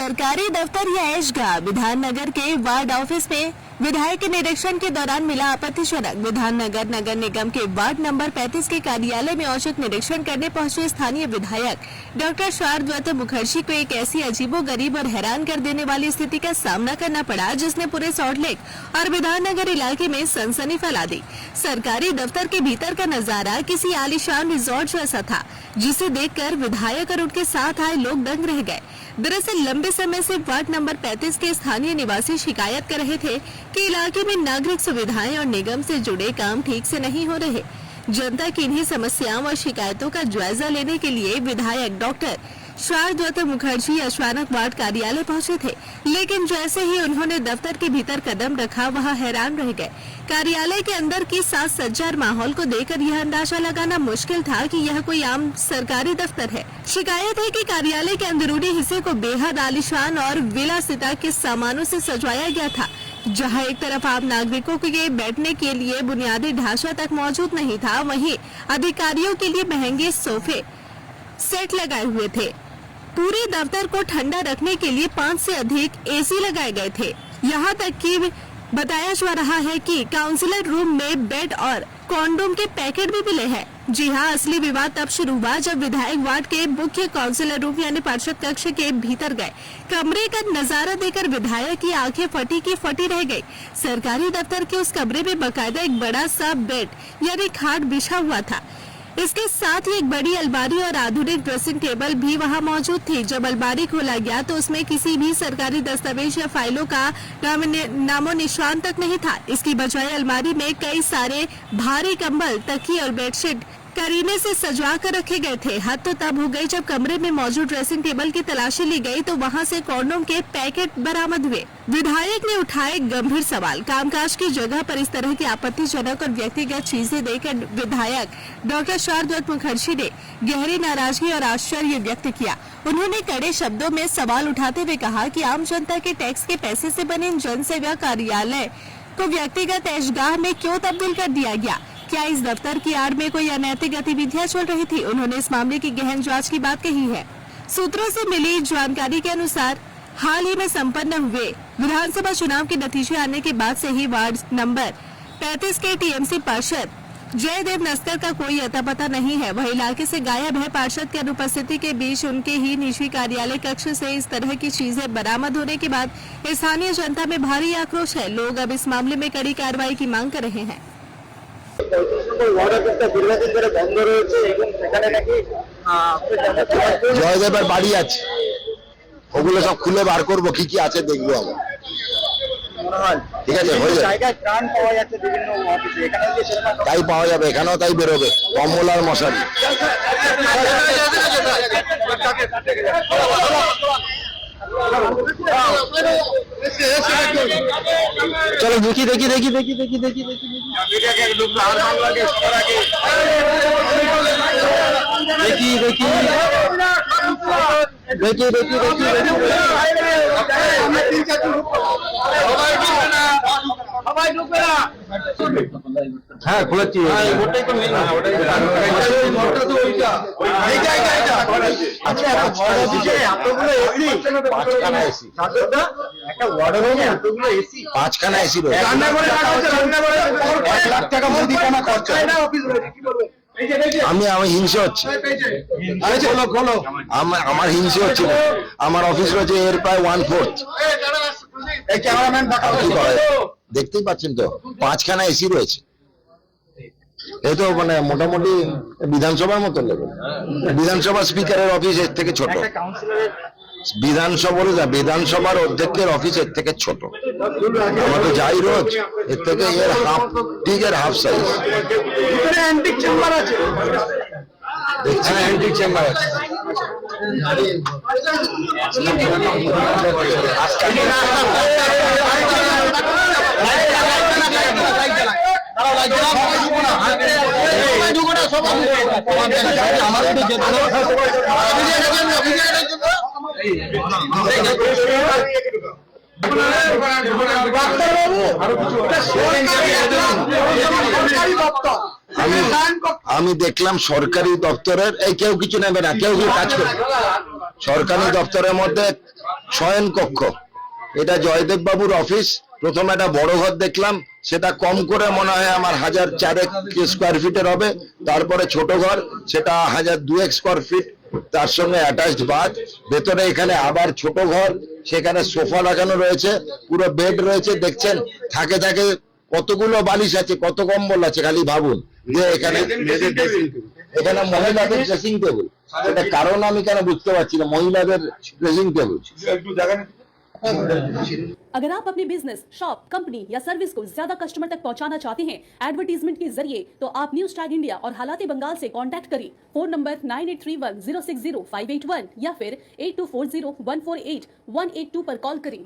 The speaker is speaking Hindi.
सरकारी दफ्तर या ऐशगाह विधाननगर के वार्ड ऑफिस में विधायक के निरीक्षण के दौरान मिला आपत्तिजनक। विधाननगर नगर निगम के वार्ड नंबर 35 के कार्यालय में औचक निरीक्षण करने पहुंचे स्थानीय विधायक डॉक्टर शारदा मुखर्जी को एक ऐसी अजीबोगरीब और हैरान कर देने वाली स्थिति का सामना करना पड़ा जिसने पूरे सॉल्टलेक और विधाननगर इलाके में सनसनी फैला दी। सरकारी दफ्तर के भीतर का नजारा किसी आलीशान रिजॉर्ट जैसा था, जिसे देखकर विधायक और उनके साथ आए लोग दंग रह गए। दरअसल लंबे समय से वार्ड नंबर 35 के स्थानीय निवासी शिकायत कर रहे थे कि इलाके में नागरिक सुविधाएं और निगम से जुड़े काम ठीक से नहीं हो रहे। जनता की इन्हीं समस्याओं और शिकायतों का जायजा लेने के लिए विधायक डॉक्टर शारदा मुखर्जी अचानक वार्ड कार्यालय पहुंचे थे, लेकिन जैसे ही उन्होंने दफ्तर के भीतर कदम रखा वहां हैरान रह गए। कार्यालय के अंदर की साज सज्जा और माहौल को देखकर यह अंदाजा लगाना मुश्किल था कि यह कोई आम सरकारी दफ्तर है। शिकायत है कि कार्यालय के अंदरूनी हिस्से को बेहद आलीशान और विलासिता के सामानों से सजाया गया था, जहां एक तरफ आम नागरिकों के बैठने के लिए बुनियादी ढांचा तक मौजूद नहीं था, वहीं अधिकारियों के लिए महंगे सोफे सेट लगाए हुए थे। पूरे दफ्तर को ठंडा रखने के लिए 5 से अधिक एसी लगाए गए थे। यहाँ तक कि बताया जा रहा है कि काउंसिलर रूम में बेड और कॉन्डोम के पैकेट भी मिले हैं। जी हाँ, असली विवाद तब शुरू हुआ जब विधायक वार्ड के मुख्य काउंसिलर रूम यानी पार्षद कक्ष के भीतर गए। कमरे का नजारा देखकर विधायक की आंखें फटी की फटी रह गई। सरकारी दफ्तर के उस कमरे में बकायदा एक बड़ा सा बेड यानी खाट बिछा हुआ था। इसके साथ ही एक बड़ी अलमारी और आधुनिक ड्रेसिंग टेबल भी वहां मौजूद थी। जब अलमारी खोला गया तो उसमें किसी भी सरकारी दस्तावेज या फाइलों का नामो निशान तक नहीं था। इसकी बजाय अलमारी में कई सारे भारी कंबल, तकिए और बेडशीट करीने से सजा कर रखे गए थे। हद तो तब हो गई जब कमरे में मौजूद ड्रेसिंग टेबल की तलाशी ली गई तो वहां से कॉन्डोम के पैकेट बरामद हुए। विधायक ने उठाए गंभीर सवाल। कामकाज की जगह पर इस तरह की आपत्तिजनक और व्यक्तिगत चीजें देखकर विधायक डॉक्टर शारदा मुखर्जी ने गहरी नाराजगी और आश्चर्य व्यक्त किया। उन्होंने कड़े शब्दों में सवाल उठाते हुए कहा कि आम जनता के टैक्स के पैसे से बने जन सेवा कार्यालय को व्यक्तिगत ऐशगाह में क्यों तब्दील कर दिया गया? क्या इस दफ्तर की आड़ में कोई अनैतिक गतिविधियां चल रही थी? उन्होंने इस मामले की गहन जांच की बात कही है। सूत्रों से मिली जानकारी के अनुसार हाल ही में संपन्न हुए विधानसभा चुनाव के नतीजे आने के बाद से ही वार्ड नंबर 35 के टीएमसी पार्षद जयदेव नस्कर का कोई अता पता नहीं है। वह इलाके से गायब है। पार्षद की अनुपस्थिति के बीच उनके ही निजी कार्यालय कक्ष से इस तरह की चीजें बरामद होने के बाद स्थानीय जनता में भारी आक्रोश है। लोग अब इस मामले में कड़ी कार्रवाई की मांग कर रहे हैं। জয়দেবের বাড়ি আছে, ওগুলো সব খুলে বার করবো, কি কি আছে দেখবো আমরা। ঠিক আছে, তাই পাওয়া যাবে, এখানেও তাই বেরোবে, কম্বল আর মশারি। চলো দেখি দেখি দেখি দেখি দেখি দেখি দেখি দেখি দেখি দেখি হ্যাঁ খুলেছি। পাঁচখানা এসি রয়েছে, 1 লাখ টাকা মুদিখানা খরচা। আমি হিংসে হচ্ছে, আমার হিংসে হচ্ছে। আমার অফিস রয়েছে এর প্রায় 1/4। দেখতেই পাচ্ছেন তো, 5খানা এসি রয়েছে। এই তো মানে মোটামুটি বিধানসভার মতো লেভেল। বিধানসভা স্পিকারের অফিস এর থেকে ছোট, বিধানসভার অধ্যক্ষের অফিস এর থেকে ছোট। আমরা তো যাই রোজ, এর থেকে এর হাফ, ঠিক এর হাফ সাইজ। অ্যান্টিক চেম্বার আছে, দেখছেন অ্যান্টিক চেম্বার আছে। আমি দেখলাম সরকারি দপ্তরের এই কেউ কিছু নেবে না, কেউ কাজ করবে। সরকারি দপ্তরের মধ্যে শয়ন কক্ষ। এটা জয়দেব বাবুর অফিস। প্রথম একটা বড় ঘর দেখলাম, সেটা কম করে মনে হয় আমার 1004 স্কোয়ার ফিটের হবে। তারপরে ছোট ঘর, সেটা 1002 স্কোয়ার ফিট, তার সঙ্গে অ্যাটাচড বাথ। ভেতরে এখানে আবার ছোট ঘর, সেখানে সোফা লাগানো রয়েছে, পুরো বেড রয়েছে। দেখছেন থাকে থাকে কতগুলো বালিশ আছে, কত কম্বল আছে, খালি ভাবুন। যে এখানে এখানে মহিলাদের ড্রেসিং টেবিল, এটা কারণ আমি কেন বুঝতে পারছি না। মহিলাদের ড্রেসিং টেবিল। अगर आप अपने बिजनेस, शॉप, कंपनी या सर्विस को ज्यादा कस्टमर तक पहुंचाना चाहते हैं एडवर्टीजमेंट के जरिए, तो आप न्यूज टैग इंडिया और हालात बंगाल से कांटेक्ट करें। फोन नंबर 9831060581 या फिर 8240148182 पर कॉल करें।